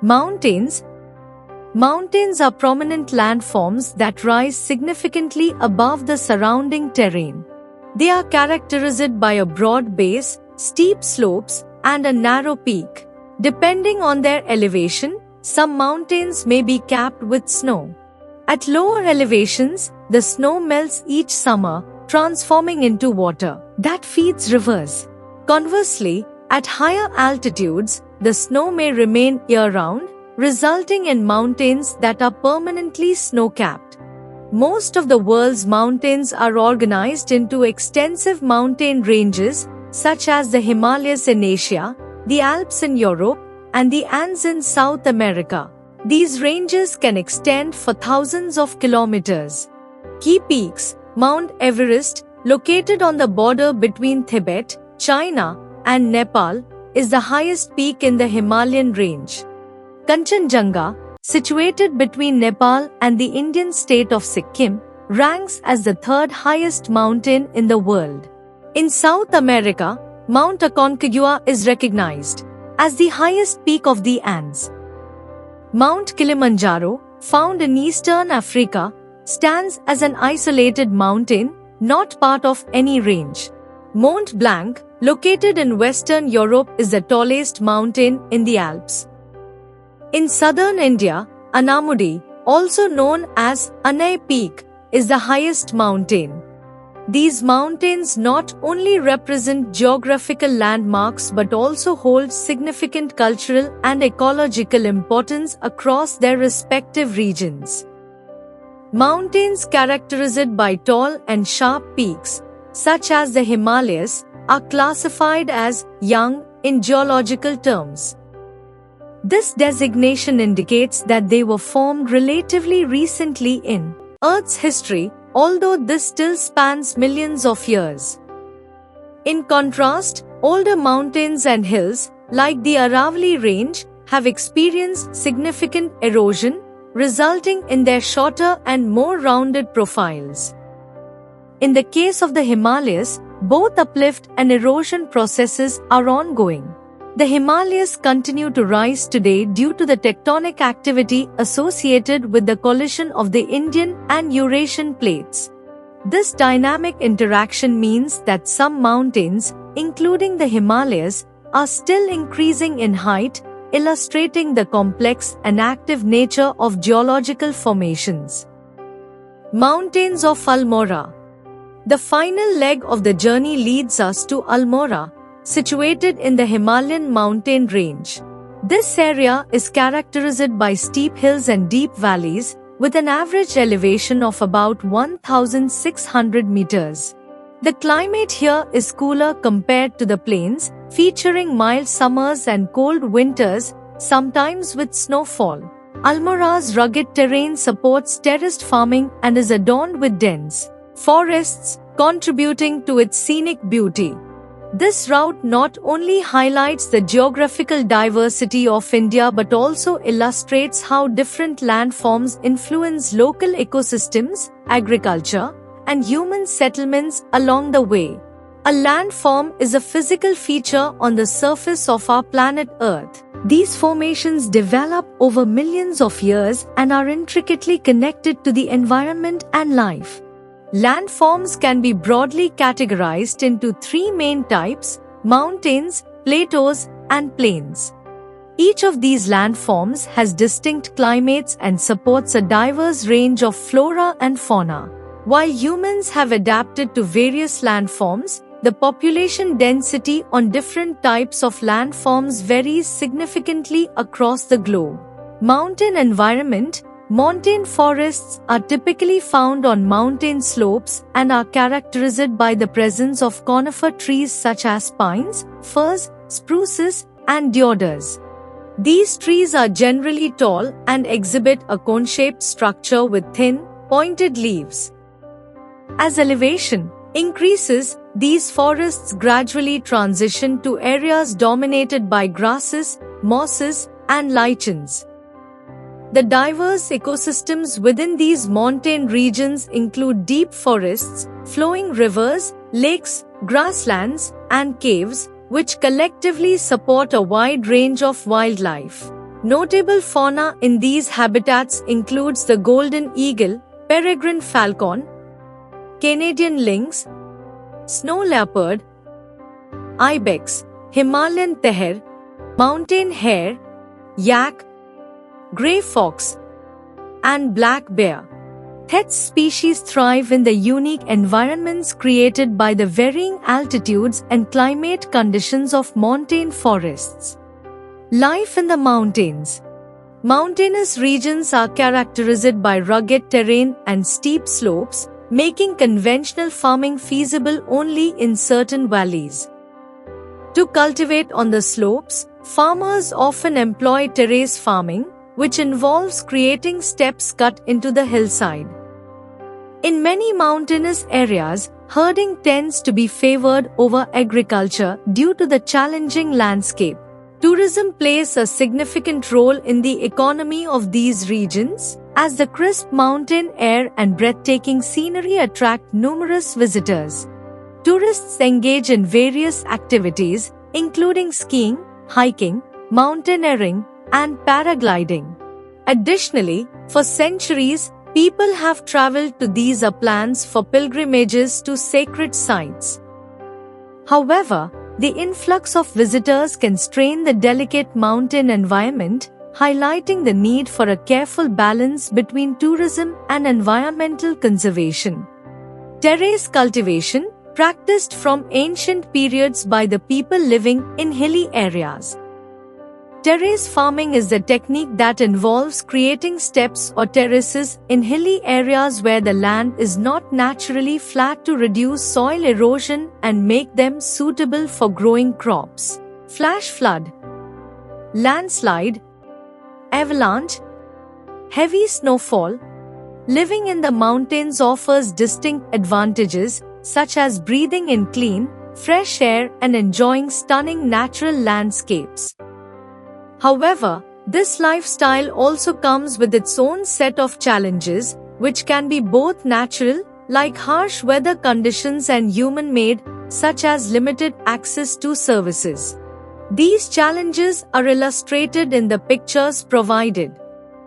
Mountains. Mountains are prominent landforms that rise significantly above the surrounding terrain. They are characterized by a broad base, steep slopes, and a narrow peak. Depending on their elevation, some mountains may be capped with snow. At lower elevations, the snow melts each summer, transforming into water that feeds rivers. Conversely, at higher altitudes, the snow may remain year-round, resulting in mountains that are permanently snow-capped. Most of the world's mountains are organized into extensive mountain ranges, such as the Himalayas in Asia, the Alps in Europe, and the Andes in South America. These ranges can extend for thousands of kilometers. Key peaks. Mount Everest, located on the border between Tibet, China, and Nepal, is the highest peak in the Himalayan range. Kanchenjunga, situated between Nepal and the Indian state of Sikkim, ranks as the third highest mountain in the world. In South America, Mount Aconcagua is recognized as the highest peak of the Andes. Mount Kilimanjaro, found in eastern Africa, stands as an isolated mountain, not part of any range. Mont Blanc, located in Western Europe, is the tallest mountain in the Alps. In southern India, Anamudi, also known as Anai Peak, is the highest mountain. These mountains not only represent geographical landmarks but also hold significant cultural and ecological importance across their respective regions. Mountains characterized by tall and sharp peaks, such as the Himalayas, are classified as young in geological terms. This designation indicates that they were formed relatively recently in Earth's history, although this still spans millions of years. In contrast, older mountains and hills, like the Aravalli Range, have experienced significant erosion, resulting in their shorter and more rounded profiles. In the case of the Himalayas, both uplift and erosion processes are ongoing. The Himalayas continue to rise today due to the tectonic activity associated with the collision of the Indian and Eurasian plates. This dynamic interaction means that some mountains, including the Himalayas, are still increasing in height, illustrating the complex and active nature of geological formations. Mountains of Almora. The final leg of the journey leads us to Almora, situated in the Himalayan mountain range. This area is characterized by steep hills and deep valleys, with an average elevation of about 1,600 meters. The climate here is cooler compared to the plains, featuring mild summers and cold winters, sometimes with snowfall. Almora's rugged terrain supports terraced farming and is adorned with dense forests, contributing to its scenic beauty. This route not only highlights the geographical diversity of India but also illustrates how different landforms influence local ecosystems, agriculture, and human settlements along the way. A landform is a physical feature on the surface of our planet Earth. These formations develop over millions of years and are intricately connected to the environment and life. Landforms can be broadly categorized into three main types: mountains, plateaus, and plains. Each of these landforms has distinct climates and supports a diverse range of flora and fauna. While humans have adapted to various landforms, the population density on different types of landforms varies significantly across the globe. Mountain environment. Montane forests are typically found on mountain slopes and are characterized by the presence of conifer trees such as pines, firs, spruces, and deodars. These trees are generally tall and exhibit a cone-shaped structure with thin, pointed leaves. As elevation increases, these forests gradually transition to areas dominated by grasses, mosses, and lichens. The diverse ecosystems within these montane regions include deep forests, flowing rivers, lakes, grasslands, and caves, which collectively support a wide range of wildlife. Notable fauna in these habitats includes the golden eagle, peregrine falcon, Canadian lynx, snow leopard, ibex, Himalayan teher, mountain hare, yak, grey fox, and black bear. These species thrive in the unique environments created by the varying altitudes and climate conditions of montane forests. Life in the mountains. Mountainous regions are characterized by rugged terrain and steep slopes, making conventional farming feasible only in certain valleys. To cultivate on the slopes, farmers often employ terrace farming, which involves creating steps cut into the hillside. In many mountainous areas, herding tends to be favored over agriculture due to the challenging landscape. Tourism plays a significant role in the economy of these regions, as the crisp mountain air and breathtaking scenery attract numerous visitors. Tourists engage in various activities, including skiing, hiking, mountaineering, and paragliding. Additionally, for centuries, people have traveled to these uplands for pilgrimages to sacred sites. However, the influx of visitors can strain the delicate mountain environment, highlighting the need for a careful balance between tourism and environmental conservation. Terrace cultivation, practiced from ancient periods by the people living in hilly areas. Terrace farming is the technique that involves creating steps or terraces in hilly areas where the land is not naturally flat to reduce soil erosion and make them suitable for growing crops. Flash flood, landslide, avalanche, heavy snowfall. Living in the mountains offers distinct advantages, such as breathing in clean, fresh air and enjoying stunning natural landscapes. However, this lifestyle also comes with its own set of challenges, which can be both natural, like harsh weather conditions, and human-made, such as limited access to services. These challenges are illustrated in the pictures provided.